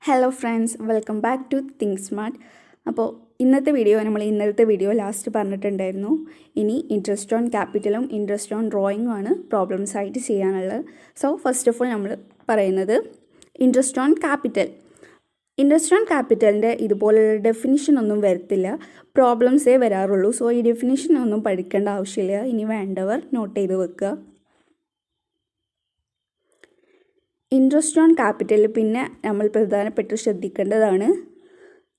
Hello friends, welcome back to Think Smart. അപ്പോൾ ഇന്നത്തെ video last പറഞ്ഞിട്ടുണ്ടായിരുന്നു. ഇനി ഇൻട്രസ്റ്റ് ഓൺ ക്യാപിറ്റലും ഇൻട്രസ്റ്റ് ഓൺ ഡ്രോയിങ്ങും ആണ് പ്രോബ്ലംസ് ആയിട്ട് ചെയ്യാനുള്ളത്. സോ ഫസ്റ്റ് ഓഫ് ഓൾ നമ്മൾ പറയുന്നത് interest on capital. Interest on ക്യാപിറ്റലിൻ്റെ ഇതുപോലുള്ള ഡെഫിനിഷൻ ഒന്നും വരത്തില്ല, പ്രോബ്ലംസേ വരാറുള്ളൂ. സോ ഈ ഡെഫിനിഷൻ ഒന്നും പഠിക്കേണ്ട ആവശ്യമില്ല. ഇനി വേണ്ടവർ നോട്ട് ചെയ്ത് വെക്കുക. ഇൻട്രസ്റ്റ് ഓൺ ക്യാപിറ്റലിൽ പിന്നെ നമ്മൾ പ്രധാനപ്പെട്ട് ശ്രദ്ധിക്കേണ്ടതാണ്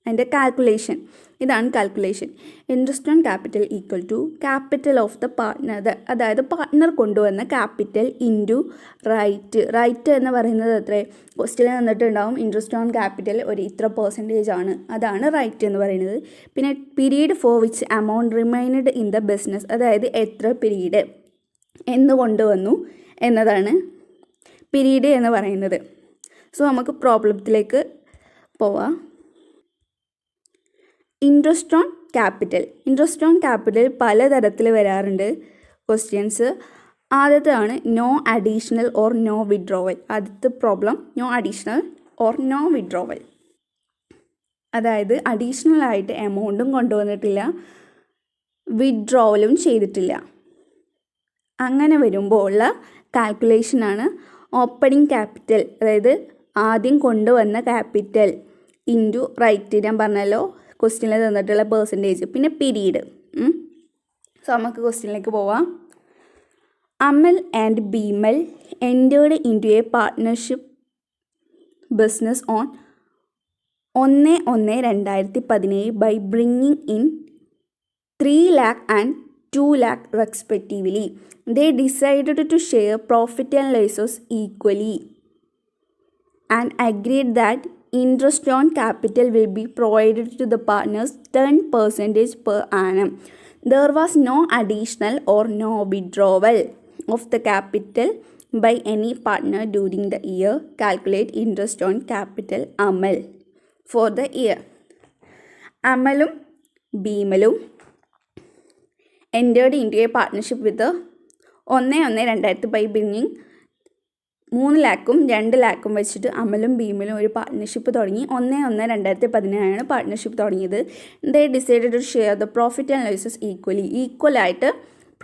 അതിൻ്റെ കാൽക്കുലേഷൻ. ഇതാണ് calculation. Interest on capital equal to capital of the partner, അതായത് പാർട്ട്ണർ കൊണ്ടുവന്ന ക്യാപിറ്റൽ ഇൻറ്റു റൈറ്റ് എന്ന് പറയുന്നത് എത്ര ക്വസ്റ്റ്യനിൽ തന്നിട്ടുണ്ടാവും. ഇൻട്രസ്റ്റ് ഓൺ ക്യാപിറ്റൽ ഒരു ഇത്ര പെർസെൻറ്റേജ് ആണ്, അതാണ് റൈറ്റ് എന്ന് പറയുന്നത്. പിന്നെ period for which amount remind in the business, അതായത് എത്ര പീരീഡ് എന്ന് കൊണ്ടുവന്നു എന്നതാണ് പീരീഡ് എന്ന് പറയുന്നത്. സോ നമുക്ക് പ്രോബ്ലത്തിലേക്ക് പോവാം. ഇൻട്രസ്റ്റ് ഓൺ ക്യാപിറ്റൽ പലതരത്തിൽ വരാറുണ്ട് ക്വസ്റ്റ്യൻസ്. ആദ്യത്തെയാണ് no additional or no withdrawal. ആദ്യത്തെ problem no additional or no withdrawal, അതായത് അഡീഷണൽ ആയിട്ട് എമൗണ്ടും കൊണ്ടുവന്നിട്ടില്ല, വിഡ്രോവലും ചെയ്തിട്ടില്ല. അങ്ങനെ വരുമ്പോൾ ഉള്ള കാൽക്കുലേഷനാണ് ഓപ്പണിംഗ് ക്യാപിറ്റൽ, അതായത് ആദ്യം കൊണ്ടുവന്ന ക്യാപിറ്റൽ ഇൻറ്റു റൈറ്റ്. ഞാൻ പറഞ്ഞല്ലോ ക്വസ്റ്റ്യനിൽ തന്നിട്ടുള്ള പെർസെൻറ്റേജ്, പിന്നെ പീരീഡ്. സോ നമുക്ക് ക്വസ്റ്റ്യനിലേക്ക് പോവാം. Amal and Bimal entered into a partnership business on 1/1/2017 by bringing in 3 lakh and 2 lakh respectively. They decided to share profit and losses equally and agreed that interest on capital will be provided to the partners 10% per annum. There was no additional or no withdrawal of the capital by any partner during the year. Calculate interest on capital Amal for the year. അമലും ഭീമലും entered into a partnership with 1/1/2000 by bringing 3 lakhും 2 lakhും വെച്ചിട്ട് അമലും ഭീമലും ഒരു partnership തുടങ്ങി. 1/1/2017 partnership തുടങ്ങിയത്. They decided to share the profit and losses ഈക്വലായിട്ട്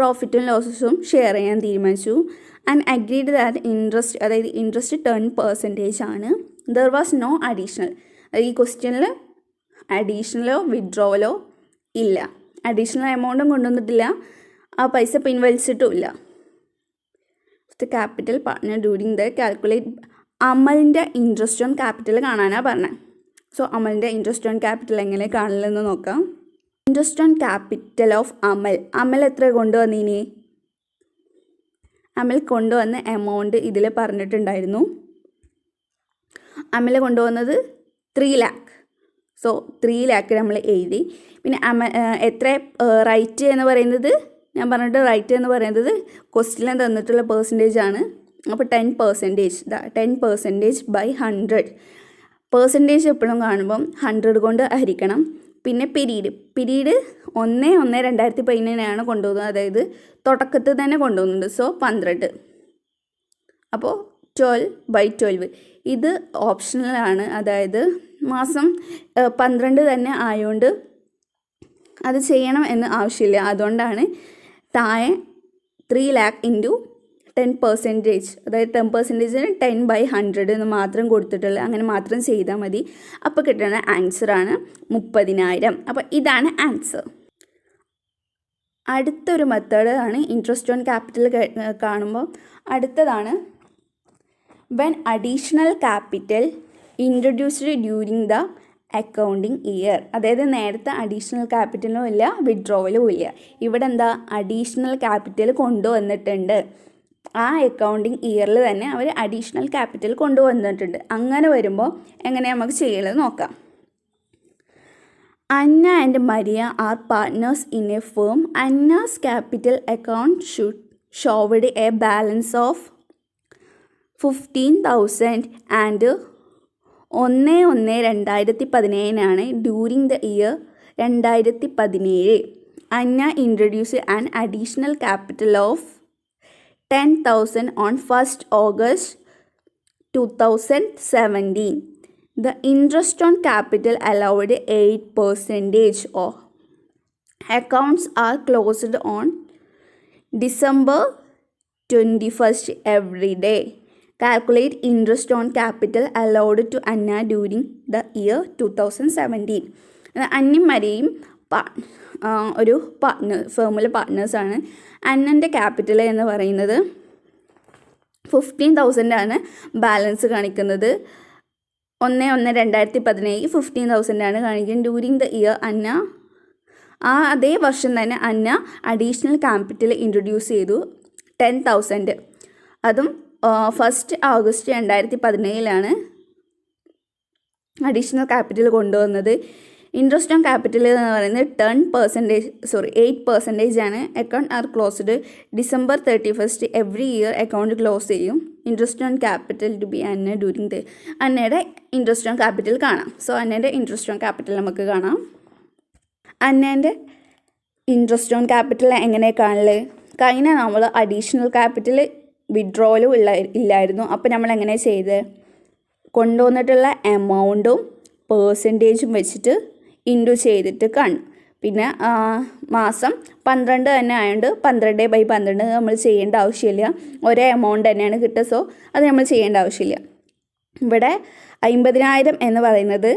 പ്രോഫിറ്റും ലോസസും ഷെയർ ചെയ്യാൻ തീരുമാനിച്ചു. ആൻഡ് അഗ്രീഡ് ദാറ്റ് ഇൻട്രസ്റ്റ് 10% ആണ്. There was no additional. ഈ ക്വസ്റ്റ്യനിൽ അഡീഷണലോ വിഡ്രോവലോ ഇല്ല. അഡീഷണൽ എമൗണ്ടും കൊണ്ടുവന്നിട്ടില്ല, ആ പൈസ പിൻവലിച്ചിട്ടുമില്ല. The capital partner during the calculate. അമലിൻ്റെ ഇൻട്രസ്റ്റ് ഓൺ ക്യാപിറ്റൽ കാണാനാണ് പറഞ്ഞത്. സോ അമലിൻ്റെ ഇൻട്രസ്റ്റ് ഓൺ ക്യാപിറ്റൽ എങ്ങനെ കാണില്ലെന്ന് നോക്കാം. Interest on capital of Amal എത്ര കൊണ്ടുവന്നിനി? അമൽ കൊണ്ടുവന്ന എമൗണ്ട് ഇതിൽ പറഞ്ഞിട്ടുണ്ടായിരുന്നു. അമൽ കൊണ്ടുവന്നത് 3 lakh. സോ 3 lakh നമ്മൾ എഴുതി. പിന്നെ എത്ര റൈറ്റ് എന്ന് പറയുന്നത് ഞാൻ പറഞ്ഞിട്ട് റൈറ്റ് എന്ന് പറയുന്നത് ക്വസ്റ്റ്യനിൽ തന്നിട്ടുള്ള പെർസെൻറ്റേജ് ആണ്. അപ്പോൾ 10% ബൈ 100. പെർസെൻറ്റേജ് എപ്പോഴും കാണുമ്പം 100 കൊണ്ട് ഹരിക്കണം. പിന്നെ പീരീഡ് 1/1/2017 കൊണ്ടുപോകുന്നത്, അതായത് തുടക്കത്തിൽ തന്നെ കൊണ്ടുപോകുന്നുണ്ട്. സോ 12. അപ്പോൾ 12/12. ഇത് ഓപ്ഷണലാണ്, അതായത് മാസം 12 തന്നെ ആയതുകൊണ്ട് അത് ചെയ്യണം എന്ന് ആവശ്യമില്ല. അതുകൊണ്ടാണ് താഴെ 3 lakh ഇൻറ്റു 10%, അതായത് 10%ന് 10/100 എന്ന് മാത്രം കൊടുത്തിട്ടുള്ളത്. അങ്ങനെ മാത്രം ചെയ്താൽ മതി. അപ്പോൾ കിട്ടുന്ന ആൻസറാണ് 30,000. അപ്പോൾ ഇതാണ് ആൻസർ. അടുത്തൊരു മെത്തേഡ് ആണ് ഇൻട്രസ്റ്റ് ഓൺ ക്യാപിറ്റൽ കാണുമ്പോൾ അടുത്തതാണ് when additional capital introduced during the accounting year. അതായത് നേരത്തെ അഡീഷണൽ ക്യാപിറ്റലും ഇല്ല, വിഡ്രോവലും ഇല്ല. ഇവിടെ എന്താ അഡീഷണൽ ക്യാപിറ്റൽ കൊണ്ടുവന്നിട്ടുണ്ട്. ആ അക്കൗണ്ടിങ് ഇയറിൽ തന്നെ അവർ അഡീഷണൽ ക്യാപിറ്റൽ കൊണ്ടുവന്നിട്ടുണ്ട്. അങ്ങനെ വരുമ്പോൾ എങ്ങനെ നമുക്ക് ചെയ്യണമെന്ന് നോക്കാം. Anna and Maria are partners in a firm. Anna's capital account should showed a balance of 15,000 and 1/1/2017 during the year 2017. Anna introduce an additional capital of 10,000 on 1st August 2017. The interest on capital allowed 8% of accounts are closed on December 21st every day. Calculate interest on capital allowed to Anna during the year 2017. അന്നയും മരിയും ഒരു ഫേമിലെ പാർട്ട്നേഴ്സാണ്. അന്നൻ്റെ capital എന്ന് പറയുന്നത് 15,000 ആണ് balance കാണിക്കുന്നത്. 1/1/2017 15,000 ആണ് കാണിക്കുന്നത്. During the year അന്ന അതേ വർഷം തന്നെ അന്ന അഡീഷണൽ ക്യാപിറ്റൽ ഇൻട്രൊഡ്യൂസ് ചെയ്തു 10,000. അതും 1 ഓഗസ്റ്റ് 2017 അഡീഷണൽ ക്യാപിറ്റൽ കൊണ്ടുവന്നത്. ഇൻട്രസ്റ്റ് ഓൺ ക്യാപിറ്റൽ എന്ന് പറയുന്നത് 8% ആണ്. Account are closed December 31st every year account close ചെയ്യും. Interest on capital to be Anna during the അന്നയുടെ ഇൻട്രസ്റ്റ് ഓൺ ക്യാപിറ്റൽ കാണാം. സോ അന്നയുടെ ഇൻട്രസ്റ്റ് ഓൺ ക്യാപിറ്റൽ നമുക്ക് കാണാം. അന്നേൻ്റെ ഇൻട്രസ്റ്റ് ഓൺ ക്യാപിറ്റൽ എങ്ങനെ കാണല്? കഴിഞ്ഞ നമ്മൾ അഡീഷണൽ ക്യാപിറ്റൽ വിഡ്രോവലും ഇല്ലായിരുന്നു. അപ്പോൾ നമ്മൾ എങ്ങനെ ചെയ്ത് കൊണ്ടുവന്നിട്ടുള്ള എമൗണ്ടും പേഴ്സൻറ്റേജും വെച്ചിട്ട് ഇൻറ്റു ചെയ്തിട്ട് കാണും. പിന്നെ മാസം 12 തന്നെ ആയതുകൊണ്ട് 12/12 നമ്മൾ ചെയ്യേണ്ട ആവശ്യമില്ല. ഒരേ എമൗണ്ട് തന്നെയാണ് കിട്ടുക. സോ അത് നമ്മൾ ചെയ്യേണ്ട ആവശ്യമില്ല. ഇവിടെ 50,000 എന്ന് പറയുന്നത്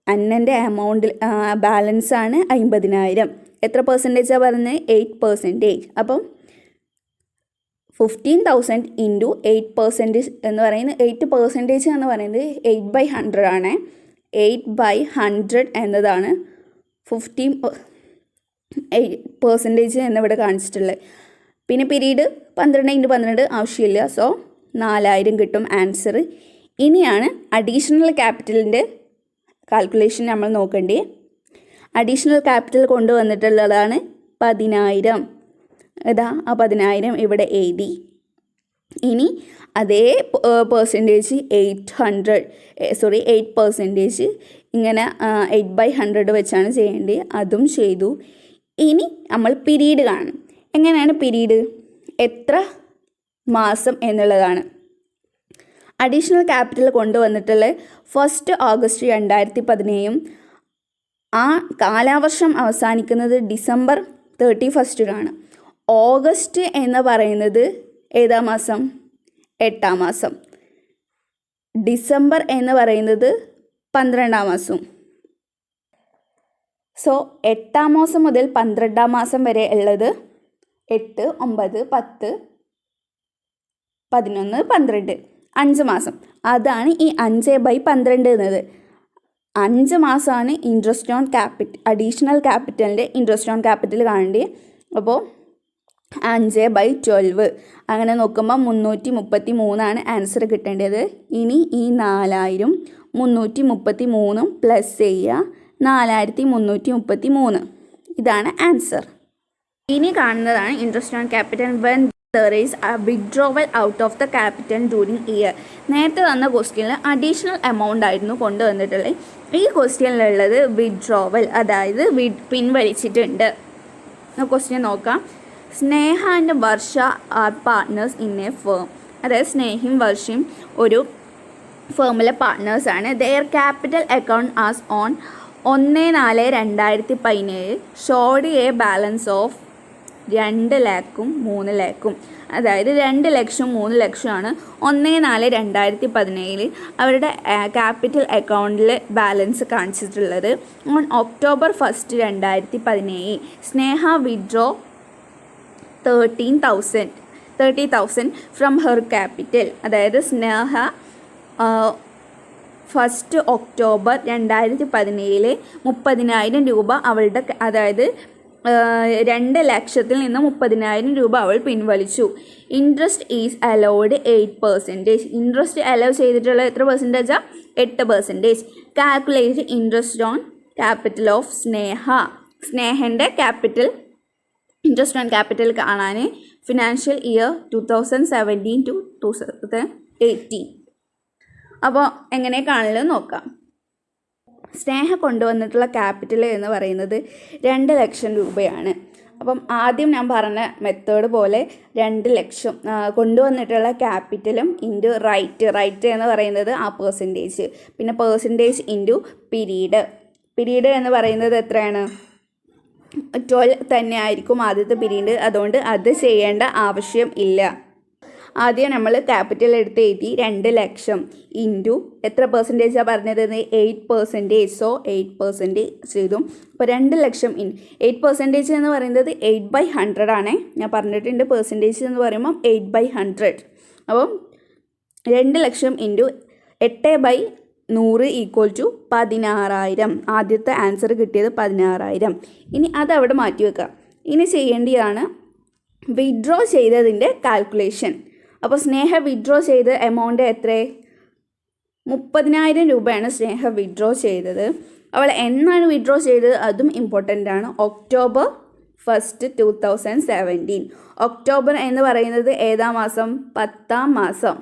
അന്നൻ്റെ എമൗണ്ടിൽ ബാലൻസാണ് 50,000. എത്ര പെർസെൻറ്റേജാണ് പറയുന്നത്? 8%. അപ്പം 15,000 ഇൻറ്റു 8% എന്ന് പറയുന്നത് 8% എന്ന് പറയുന്നത് 8/100 ആണ്. 8/100 എന്നതാണ് 15% എന്നിവിടെ കാണിച്ചിട്ടുള്ളത്. പിന്നെ പീരീഡ് 12/12 ആവശ്യമില്ല. സോ 4,000 കിട്ടും ആൻസർ. ഇനിയാണ് അഡീഷണൽ ക്യാപിറ്റലിൻ്റെ കാൽക്കുലേഷൻ നമ്മൾ നോക്കേണ്ടത്. അഡീഷണൽ ക്യാപിറ്റൽ കൊണ്ടുവന്നിട്ടുള്ളതാണ് 10,000. ഇതാ ആ 10,000 ഇവിടെ എഴുതി. ഇനി അതേ പെർസെൻറ്റേജ് 8% ഇങ്ങനെ 8/100 വെച്ചാണ് ചെയ്യേണ്ടത്. അതും ചെയ്തു. ഇനി നമ്മൾ പീരീഡ് കാണണം. എങ്ങനെയാണ് പീരീഡ്? എത്ര മാസം എന്നുള്ളതാണ്. അഡീഷണൽ ക്യാപിറ്റൽ കൊണ്ടുവന്നിട്ടുള്ള 1 ഓഗസ്റ്റ് 2017 ആ കാലാവർഷം അവസാനിക്കുന്നത് December 31st. ഓഗസ്റ്റ് എന്ന് പറയുന്നത് ഏതാം മാസം? 8ാം മാസം. ഡിസംബർ എന്ന് പറയുന്നത് 12ാം മാസം. സോ 8ാം മാസം മുതൽ 12ാം മാസം വരെ ഉള്ളത് 8, 9, 10, 11, 12 5 മാസം. അതാണ് ഈ 5/12 എന്നത്. 5 മാസമാണ് ഇൻട്രസ്റ്റ് ഓൺ ക്യാപിറ്റൽ അഡീഷണൽ ക്യാപിറ്റലിൻ്റെ ഇൻട്രസ്റ്റ് ഓൺ ക്യാപിറ്റൽ കാണേണ്ടത്. അപ്പോൾ 5/12 അങ്ങനെ നോക്കുമ്പോൾ 333 ആൻസർ കിട്ടേണ്ടത്. ഇനി ഈ 4,000 333 പ്ലസ് ചെയ്യുക 4,333. ഇതാണ് ആൻസർ. ഇനി കാണുന്നതാണ് interest on capital when there is a withdrawal out of the capital during year. നേരത്തെ തന്ന ക്വസ്റ്റ്യനിൽ അഡീഷണൽ എമൗണ്ട് ആയിരുന്നു കൊണ്ടുവന്നിട്ടുള്ളത്. ഈ ക്വസ്റ്റ്യനിലുള്ളത് വിഡ്രോവൽ, അതായത് പിൻവലിച്ചിട്ടുണ്ട്. ക്വസ്റ്റ്യൻ നോക്കാം. Sneha and Varsha are partners in a firm. അതായത് സ്നേഹയും വർഷയും ഒരു ഫേമിലെ പാർട്ട്നേഴ്സാണ്. Their capital account as on 1/4/2017 showed a balance of 2 ലക്ഷവും 3 ലക്ഷവും. അതായത് 2 ലക്ഷവും 3 ലക്ഷമാണ് 1/4/2017 അവരുടെ ക്യാപിറ്റൽ അക്കൗണ്ടിൽ ബാലൻസ് കാണിച്ചിട്ടുള്ളത്. On October 1st 2017 Sneha withdraw 30,000 from her capital. അതായത് സ്നേഹ 1 October 2017 30,000 രൂപ അവളുടെ, അതായത് 2 ലക്ഷത്തിൽ നിന്ന് 30,000 രൂപ അവൾ പിൻവലിച്ചു. Interest is allowed 8%. Interest allow ചെയ്തിട്ടുള്ള എത്ര പെർസെൻറ്റേജാണ്? 8%. Calculate interest on capital of Sneha. സ്നേഹൻ്റെ ക്യാപിറ്റൽ ഇൻട്രസ്റ്റ് ഓൺ ക്യാപിറ്റൽ കാണാൻ ഫിനാൻഷ്യൽ ഇയർ 2017 to 2018. അപ്പോൾ എങ്ങനെ കാണുന്നത് നോക്കാം. സ്നേഹ കൊണ്ടുവന്നിട്ടുള്ള ക്യാപിറ്റൽ എന്ന് പറയുന്നത് 2 ലക്ഷം രൂപയാണ്. അപ്പം ആദ്യം ഞാൻ പറഞ്ഞ മെത്തേഡ് പോലെ 2 ലക്ഷം കൊണ്ടുവന്നിട്ടുള്ള ക്യാപിറ്റലും ഇൻറ്റു റൈറ്റ് എന്ന് പറയുന്നത് ആ പെർസെൻറ്റേജ്, പിന്നെ പെർസെൻറ്റേജ് ഇൻറ്റു പീരീഡ് എന്ന് പറയുന്നത് എത്രയാണ് 12 തന്നെ ആയിരിക്കും ആദ്യത്തെ പീരീഡ്, അതുകൊണ്ട് അത് ചെയ്യേണ്ട ആവശ്യം ഇല്ല. ആദ്യം നമ്മൾ ക്യാപിറ്റൽ എടുത്ത് എഴുതി 2 ലക്ഷം ഇൻറ്റു എത്ര പെർസെൻറ്റേജാണ് പറഞ്ഞത് 8%, സോ 8% ചെയ്തു. അപ്പോൾ 2 ലക്ഷം 8% എന്ന് പറയുന്നത് 8/100 ആണ്. ഞാൻ പറഞ്ഞിട്ടുണ്ട് പെർസെൻറ്റേജ് എന്ന് പറയുമ്പം 8/100. അപ്പം 2 ലക്ഷം ഇൻറ്റു 8/100 ഈക്വൽ ടു 16,000. ആദ്യത്തെ ആൻസർ കിട്ടിയത് 16,000. ഇനി അതവിടെ മാറ്റി വെക്കാം. ഇനി ചെയ്യേണ്ടതാണ് വിഡ്രോ ചെയ്തതിൻ്റെ കാൽക്കുലേഷൻ. അപ്പോൾ സ്നേഹ വിഡ്രോ ചെയ്ത എമൗണ്ട് എത്ര? 30,000 രൂപയാണ് സ്നേഹ വിഡ്രോ ചെയ്തത്. അവൾ എന്നാണ് വിഡ്രോ ചെയ്തത് അതും ഇമ്പോർട്ടൻ്റ് ആണ്. October 1, 2017. ഒക്ടോബർ എന്ന് പറയുന്നത് ഏതാം മാസം? 10ാം മാസം.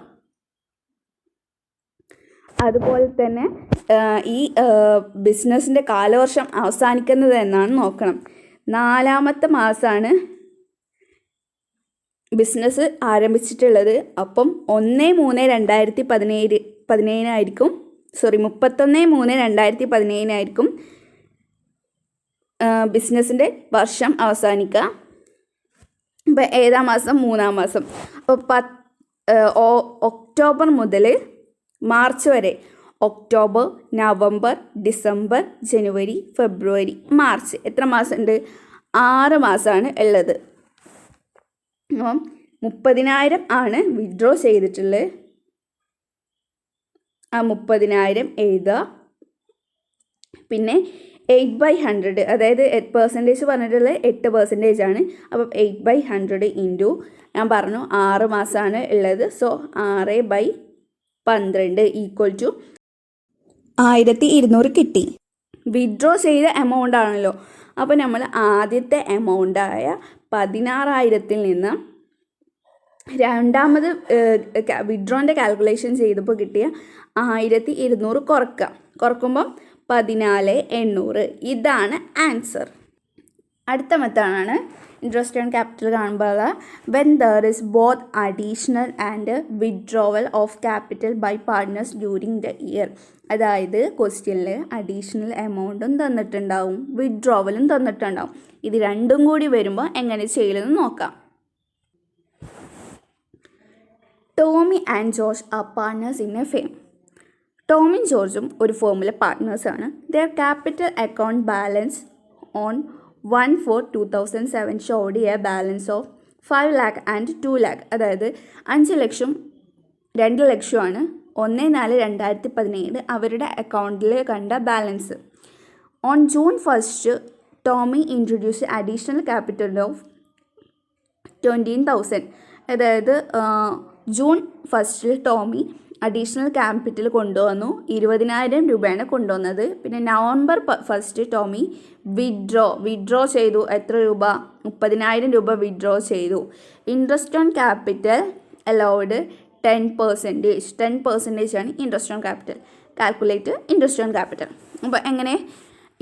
അതുപോലെ തന്നെ ഈ ബിസിനസ്സിൻ്റെ കാലവർഷം അവസാനിക്കുന്നത് എന്നാണ് നോക്കണം. 4ാമത്തെ മാസമാണ് ബിസിനസ് ആരംഭിച്ചിട്ടുള്ളത്. അപ്പം 1/3/2017 ആയിരിക്കും, 31/3/2017 ആയിരിക്കും ബിസിനസ്സിൻ്റെ വർഷം അവസാനിക്കുക. ഇപ്പം ഏതാം മാസം? 3ാം മാസം. അപ്പോൾ ഒക്ടോബർ മുതൽ മാർച്ച് വരെ ഒക്ടോബർ, നവംബർ, ഡിസംബർ, ജനുവരി, ഫെബ്രുവരി, മാർച്ച്, എത്ര മാസമുണ്ട്? 6 മാസമാണ് ഉള്ളത്. അപ്പം 30,000 ആണ് വിഡ്രോ ചെയ്തിട്ടുള്ളത്. ആ 30,000 എഴുതുക. പിന്നെ 8/100, അതായത് പെർസെൻറ്റേജ് പറഞ്ഞിട്ടുള്ളത് 8% ആണ്. അപ്പം 8/100 ഇൻറ്റു ഞാൻ പറഞ്ഞു 6 മാസമാണ് ഉള്ളത്, സോ 6/12 ഈക്വൽ ടു 1200 കിട്ടി. വിഡ്രോ ചെയ്ത എമൗണ്ട് ആണല്ലോ. അപ്പോൾ നമ്മൾ ആദ്യത്തെ എമൗണ്ടായ 16,000-ൽ നിന്ന് രണ്ടാമത് വിഡ്രോൻ്റെ കാൽക്കുലേഷൻ ചെയ്തപ്പോൾ കിട്ടിയ 1200 കുറക്കുമ്പം 14,800. ഇതാണ് ആൻസർ. അടുത്ത മെത്തേഡാണ് ഇൻട്രസ്റ്റ് ഓൺ ക്യാപിറ്റൽ കാണുമ്പോൾ when there is both additional and withdrawal of capital by partners during the year. അതായത് ക്വസ്റ്റ്യനിൽ അഡീഷണൽ എമൗണ്ടും തന്നിട്ടുണ്ടാവും, വിഡ്രോവലും തന്നിട്ടുണ്ടാവും. ഇത് രണ്ടും കൂടി വരുമ്പോൾ എങ്ങനെ ചെയ്യലെന്ന് നോക്കാം. Tommy and George are partners in a firm. ടോമിയും ജോർജും ഒരു ഫേമിലെ പാർട്ട്നേഴ്സാണ്. Their capital account balance on 1/4/2007 showed a balance of 5 lakh and 2 lakh. അതായത് 5 ലക്ഷം 2 ലക്ഷമാണ് 1/4/2017 അവരുടെ അക്കൗണ്ടിൽ കണ്ട balance. On June 1 Tommy introduce additional capital of 20,000. അതായത് June 1 ടോമി അഡീഷണൽ ക്യാപിറ്റൽ കൊണ്ടുവന്നു, 20,000 രൂപയാണ് കൊണ്ടുവന്നത്. പിന്നെ November 1 ടോമി വിഡ്രോ ചെയ്തു. എത്ര രൂപ? 30,000 രൂപ വിഡ്രോ ചെയ്തു. ഇൻട്രസ്റ്റ് ഓൺ ക്യാപിറ്റൽ അലൗഡ് 10% ആണ് interest on capital. Calculate interest on capital. അപ്പോൾ എങ്ങനെ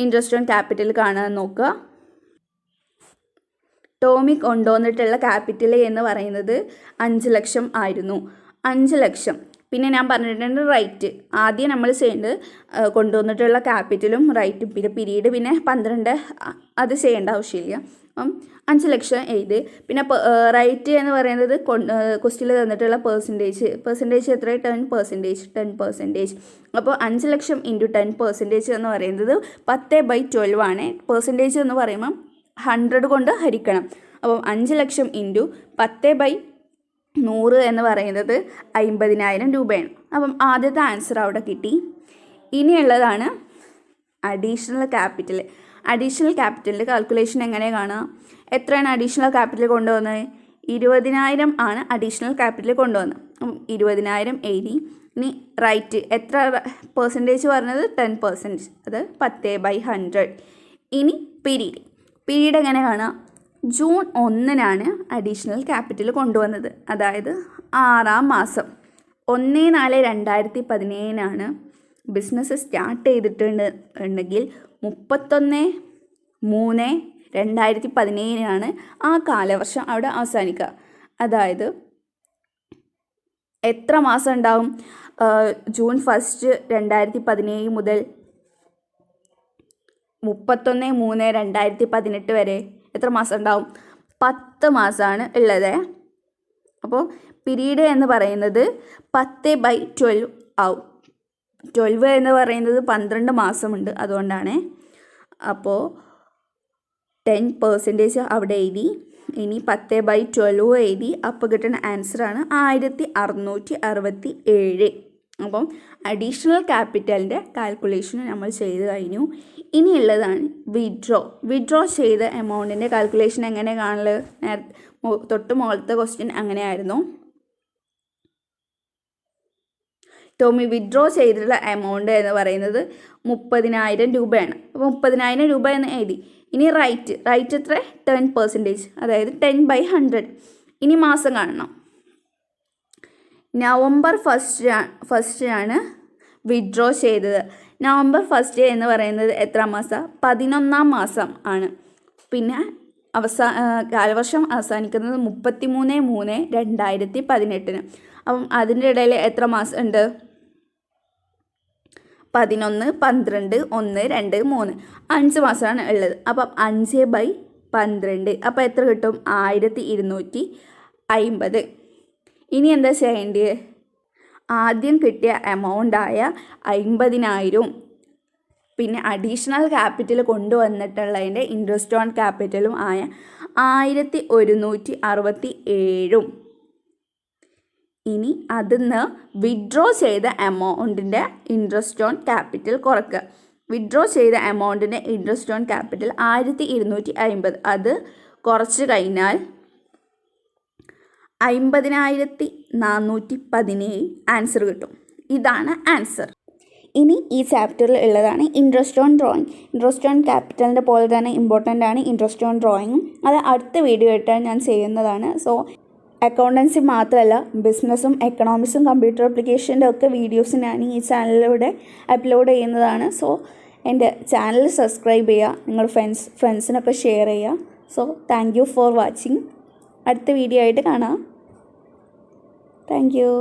ഇൻട്രസ്റ്റ് ഓൺ ക്യാപിറ്റൽ കാണാൻ നോക്കുക. ടോമി കൊണ്ടുവന്നിട്ടുള്ള ക്യാപിറ്റൽ എന്ന് പറയുന്നത് 5 ലക്ഷം ആയിരുന്നു. 5 ലക്ഷം. പിന്നെ ഞാൻ പറഞ്ഞിട്ടുണ്ട് റൈറ്റ്. ആദ്യം നമ്മൾ ചെയ്യേണ്ടത് കൊണ്ടുവന്നിട്ടുള്ള ക്യാപിറ്റലും റൈറ്റും പിന്നെ പീരീഡ് പിന്നെ 12 അത് ചെയ്യേണ്ട ആവശ്യമില്ല. അപ്പം 5 ലക്ഷം എഴുതി. പിന്നെ റൈറ്റ് എന്ന് പറയുന്നത് ക്വസ്റ്റ്യനിൽ തന്നിട്ടുള്ള പെർസെൻറ്റേജ് എത്ര? 10%. അപ്പോൾ 5 ലക്ഷം ഇൻറ്റു 10% എന്ന് പറയുന്നത് 10/12 ആണ്. പെർസെൻറ്റേജ് എന്ന് പറയുമ്പം 100 കൊണ്ട് ഹരിക്കണം. അപ്പം 5 ലക്ഷം ഇൻറ്റു 10/100 എന്ന് പറയുന്നത് 50,000 രൂപയാണ്. അപ്പം ആദ്യത്തെ ആൻസർ അവിടെ കിട്ടി. ഇനിയുള്ളതാണ് അഡീഷണൽ ക്യാപിറ്റൽ. അഡീഷണൽ ക്യാപിറ്റലിൻ്റെ കാൽക്കുലേഷൻ എങ്ങനെ കാണുക? എത്രയാണ് അഡീഷണൽ ക്യാപിറ്റൽ കൊണ്ടുവന്നത്? 20,000 ആണ് അഡീഷണൽ ക്യാപിറ്റൽ കൊണ്ടുവന്നത്. 20,000 എഴുതി. ഇനി റൈറ്റ് എത്ര പെർസെൻറ്റേജ് പറഞ്ഞത്? 10%. അത് 10/100. ഇനി പീരീഡ് എങ്ങനെ കാണുക? June 1 അഡീഷണൽ ക്യാപിറ്റൽ കൊണ്ടുവന്നത്. അതായത് 6ാം മാസം 1/4/2017 ബിസിനസ് സ്റ്റാർട്ട് ചെയ്തിട്ടുണ്ടെങ്കിൽ 31/3/2017 2017 ആ കാലവർഷം അവിടെ അവസാനിക്കുക. അതായത് എത്ര മാസം ഉണ്ടാവും? ജൂൺ 1 2017 മുതൽ 31/3/2018 വരെ എത്ര മാസം ഉണ്ടാവും? 10 മാസമാണ് ഉള്ളത്. അപ്പോൾ പീരീഡ് എന്ന് പറയുന്നത് 10/12 ആവും. 12 എന്ന് പറയുന്നത് 12 മാസമുണ്ട്, അതുകൊണ്ടാണ്. അപ്പോൾ 10% അവിടെ എഴുതി. ഇനി 10/12 എഴുതി. അപ്പോൾ കിട്ടുന്ന ആൻസറാണ് 1667. അപ്പം അഡീഷണൽ ക്യാപിറ്റലിൻ്റെ കാൽക്കുലേഷൻ നമ്മൾ ചെയ്ത് കഴിഞ്ഞു. ഇനിയുള്ളതാണ് വിഡ്രോ ചെയ്ത എമൗണ്ടിൻ്റെ കാൽക്കുലേഷൻ എങ്ങനെ കാണല്? തൊട്ട് മുകളിലത്തെ ക്വസ്റ്റ്യൻ അങ്ങനെയായിരുന്നു. ടോമി വിഡ്രോ ചെയ്തിട്ടുള്ള എമൗണ്ട് എന്ന് പറയുന്നത് 30,000 രൂപയാണ്. അപ്പോൾ 30,000 രൂപ എന്ന് എഴുതി. ഇനി റൈറ്റ് എത്ര? 10%, അതായത് 10/100. ഇനി മാസം കാണണം. നവംബർ 1 വിഡ്രോ ചെയ്തത്. നവംബർ 1 എന്ന് പറയുന്നത് എത്ര മാസം? 11ാം മാസം ആണ്. പിന്നെ കാലവർഷം അവസാനിക്കുന്നത് 33/3/2018. അപ്പം അതിൻ്റെ ഇടയിൽ എത്ര മാസം ഉണ്ട്? 11, 12, 1, 2, 3 5 മാസമാണ് ഉള്ളത്. അപ്പം 5/12. അപ്പോൾ എത്ര കിട്ടും? 1250. ഇനി എന്താ ചെയ്യേണ്ടത്? ആദ്യം കിട്ടിയ എമൗണ്ടായ 50,000 പിന്നെ അഡീഷണൽ ക്യാപിറ്റൽ കൊണ്ടുവന്നിട്ടുള്ളതിൻ്റെ ഇൻട്രസ്റ്റ് ഓൺ ക്യാപിറ്റലും ആയ 1167. ഇനി അതിന്ന് വിഡ്രോ ചെയ്ത എമൗണ്ടിൻ്റെ ഇൻട്രസ്റ്റ് ഓൺ ക്യാപിറ്റൽ കുറയ്ക്കുക. വിഡ്രോ ചെയ്ത എമൗണ്ടിൻ്റെ ഇൻട്രസ്റ്റ് ഓൺ ക്യാപിറ്റൽ 1250. അത് കുറച്ച് കഴിഞ്ഞാൽ 50,417 ആൻസർ കിട്ടും. ഇതാണ് ആൻസർ. ഇനി ഈ ചാപ്റ്ററിൽ ഉള്ളതാണ് interest on drawing. Interest on ക്യാപിറ്റലിൻ്റെ പോലെ തന്നെ ഇമ്പോർട്ടൻ്റ് ആണ് ഇൻട്രസ്റ്റ് ഓൺ ഡ്രോയിങ്ങും. അത് അടുത്ത വീഡിയോ ആയിട്ട് ഞാൻ ചെയ്യുന്നതാണ്. സോ അക്കൗണ്ടൻസി മാത്രമല്ല, ബിസിനസ്സും എക്കണോമിക്സും കമ്പ്യൂട്ടർ ആപ്ലിക്കേഷൻ്റെ ഒക്കെ വീഡിയോസ് ഞാൻ ഈ ചാനലിലൂടെ അപ്ലോഡ് ചെയ്യുന്നതാണ്. സോ എൻ്റെ ചാനൽ സബ്സ്ക്രൈബ് ചെയ്യുക, നിങ്ങൾ ഫ്രണ്ട്സിനൊക്കെ ഷെയർ ചെയ്യുക. So thank you for watching. അടുത്ത വീഡിയോ ആയിട്ട് കാണാം. Thank you.